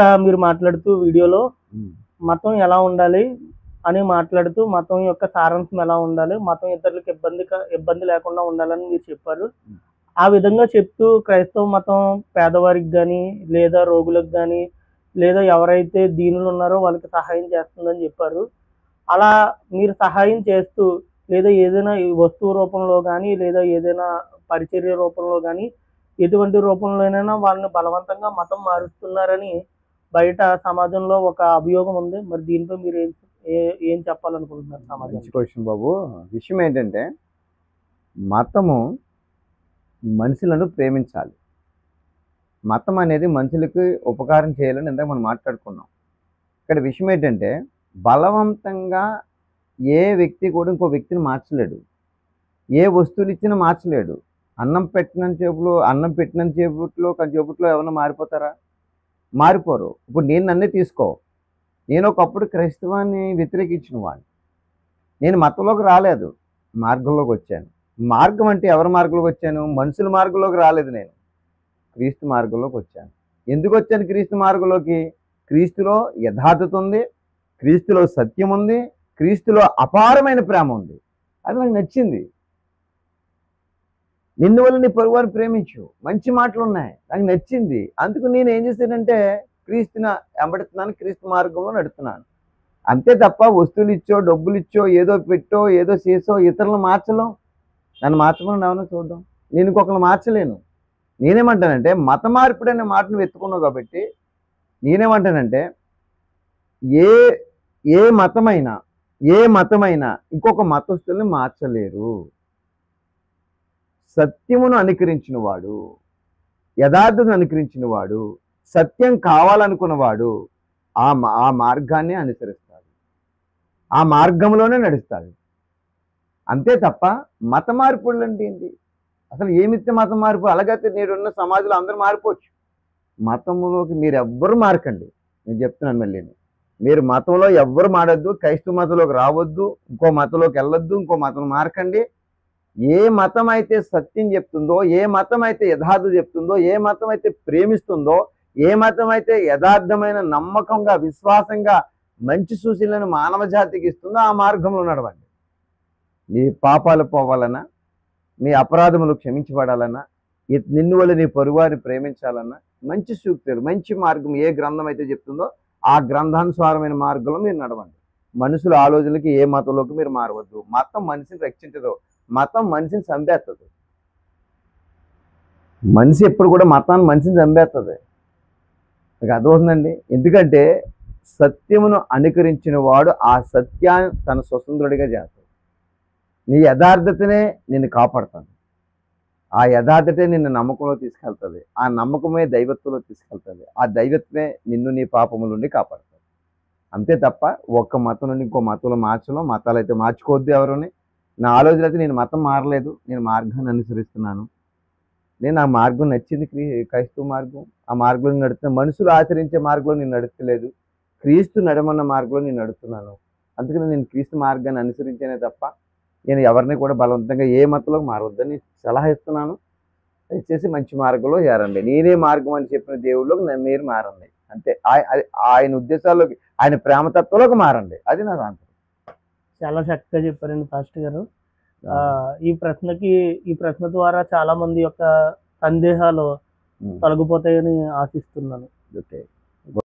మీరు మాట్లాడుతూ వీడియోలో హ్మ్. మతం ఎలా ఉండాలి అని మాట్లాడుతూ, మతం యొక్క సారాంశం ఎలా ఉండాలి, మతం ఇతరులకు ఇబ్బంది లేకుండా ఉండాలని మీరు చెప్పారు. హ్మ్. ఆ విధంగా చెప్తూ క్రైస్తవ మతం పేదవారికి గాని, లేదా రోగులకు గాని, లేదా ఎవరైతే దీనులున్నారో వాళ్ళకి సహాయం చేస్తుందని చెప్పారు. అలా మీరు సహాయం చేస్తూ, లేదా ఏదైనా ఈ వస్తువు రూపంలో గాని, లేదా ఏదైనా పరిచర్య రూపంలో గాని, ఎటువంటి రూపంలోనైనా వాళ్ళని బలవంతంగా మతం మారుస్తున్నారని బయట సమాజంలో ఒక అభియోగం ఉంది. మరి దీనిపై మీరు ఏ ఏం చెప్పాలనుకుంటున్నారు మంచి సమాజానికి? క్వెషన్ బాబు. విషయం ఏంటంటే, మతము మనుషులను ప్రేమించాలి. మతం అనేది మనుషులకి ఉపకారం చేయాలని ఇందాక మనం మాట్లాడుకున్నాం. ఇక్కడ విషయం ఏంటంటే, బలవంతంగా ఏ వ్యక్తి కూడా ఇంకో వ్యక్తిని మార్చలేడు. ఏ వస్తువులిచ్చినా మార్చలేడు. అన్నం పెట్టినంత చేపుట్లో ఏమన్నా మారిపోతారా? మారిపోరు. ఇప్పుడు నన్నే తీసుకో. నేను ఒకప్పుడు క్రైస్తవాన్ని వ్యతిరేకించిన వాడిని. నేను మతంలోకి రాలేదు. మార్గంలోకొచ్చాను. మార్గం అంటే ఎవరి మార్గంలోకొచ్చాను? మనుషుల మార్గంలోకి రాలేదు నేను. క్రీస్తు మార్గంలోకొచ్చాను. ఎందుకొచ్చాను క్రీస్తు మార్గంలోకి? క్రీస్తులో యథార్థత ఉంది. క్రీస్తులో సత్యం ఉంది. క్రీస్తులో అపారమైన ప్రేమ ఉంది. అది నాకు నచ్చింది. నిన్ను వల్ల నీ పొరుగువారిని ప్రేమించు. మంచి మాటలున్నాయి. నాకు నచ్చింది. అందుకు నేను ఏం చేశానంటే క్రీస్తుని వెంబడిస్తున్నాను. క్రీస్తు మార్గంలో నడుస్తున్నాను. అంతే తప్ప వస్తువులిచ్చో, డబ్బులిచ్చో, ఏదో పెట్టో, ఏదో చేసో ఇతరులను మార్చలేం. నన్ను మార్చమని ఎవరినో చూద్దాం. నేను ఇంకొకరిని మార్చలేను. నేనేమంటానంటే మత మార్పిడి అనే మాటను వెతుకున్నావు కాబట్టి నేనేమంటానంటే ఏ ఏ మతమైనా ఏ మతమైనా ఇంకొక మతస్థుల్ని మార్చలేరు. సత్యమును అనుకరించిన వాడు, యథార్థతను అనుకరించిన వాడు, సత్యం కావాలనుకున్నవాడు ఆ మార్గాన్ని అనుసరిస్తాడు. ఆ మార్గంలోనే నడుస్తాడు. అంతే తప్ప మత మార్పులు అంటే ఏంటి? అసలు ఏమిస్తే మతం మార్పు? అలాగైతే నేడున్న సమాజంలో అందరూ మారిపోవచ్చు. మతంలోకి మీరు ఎవ్వరు మారకండి. నేను చెప్తున్నాను మళ్ళీ. మీరు మతంలో ఎవ్వరు మారద్దు. క్రైస్తవ మతంలోకి రావద్దు. ఇంకో మతంలోకి వెళ్ళొద్దు. ఇంకో మతం మారకండి. ఏ మతం అయితే సత్యం చెప్తుందో, ఏ మతం అయితే యథార్థత చెప్తుందో, ఏ మతం అయితే ప్రేమిస్తుందో, ఏ మతం అయితే యథార్థమైన నమ్మకంగా, విశ్వాసంగా మంచి సూచనలను మానవ జాతికి ఇస్తుందో ఆ మార్గంలో నడవండి. మీ పాపాలు పోవాలన్నా, మీ అపరాధములు క్షమించబడాలన్నా, నిన్ను వల్ల నీ పొరుగువారిని ప్రేమించాలన్నా మంచి సూక్తులు, మంచి మార్గం ఏ గ్రంథం అయితే చెప్తుందో ఆ గ్రంథానుసారమైన మార్గంలో మీరు నడవండి. మనుషుల ఆలోచనలకి ఏ మతంలోకి మీరు మారవద్దు. మతం మనిషిని రక్షించదు. మతం మనిషిని చంపేస్తుంది. మనిషి ఎప్పుడు కూడా మనిషిని చంపేస్తుంది. నాకు అర్థమవుతుందండి. ఎందుకంటే సత్యమును అనుకరించిన వాడు ఆ సత్యాన్ని తన స్వతంత్రుడిగా చేస్తాడు. నీ యథార్థతనే నిన్ను కాపాడుతాను. ఆ యథార్థతే నిన్ను నమ్మకంలో తీసుకెళ్తుంది. ఆ నమ్మకమే దైవత్వంలో తీసుకెళ్తుంది. ఆ దైవత్వమే నిన్ను నీ పాపముల నుండి కాపాడుతుంది. అంతే తప్ప ఒక్క మతం నుండి ఇంకో మతంలో మార్చడం. మతాలు అయితే మార్చుకోవద్దు ఎవరుని. నా ఆలోచన అయితే నేను మతం మారలేదు. నేను మార్గాన్ని అనుసరిస్తున్నాను. నేను ఆ మార్గం నచ్చింది. క్రైస్తవ మార్గం. ఆ మార్గంలో నడుస్తున్నాను. మనుషులు ఆచరించే మార్గంలో నేను నడుస్తలేదు. క్రీస్తు నడమన్న మార్గంలో నేను నడుస్తున్నాను. అందుకని నేను క్రీస్తు మార్గాన్ని అనుసరించేనే తప్ప నేను ఎవరిని కూడా బలవంతంగా ఏ మతంలోకి మారవద్దని సలహా ఇస్తున్నాను. దయచేసి మంచి మార్గంలో చేరండి. నేనే మార్గం అని చెప్పిన దేవుళ్ళకి మీరు మారండి. అంతే. ఆయన ఉద్దేశాల్లోకి, ఆయన ప్రేమతత్వంలోకి మారండి. అది నా ఆన్సర్. చాలా చక్కగా చెప్పారండి పాస్టర్ గారు. ఈ ప్రశ్న ద్వారా చాలా మంది యొక్క సందేహాలు తొలగిపోతాయని ఆశిస్తున్నాను. ఓకే.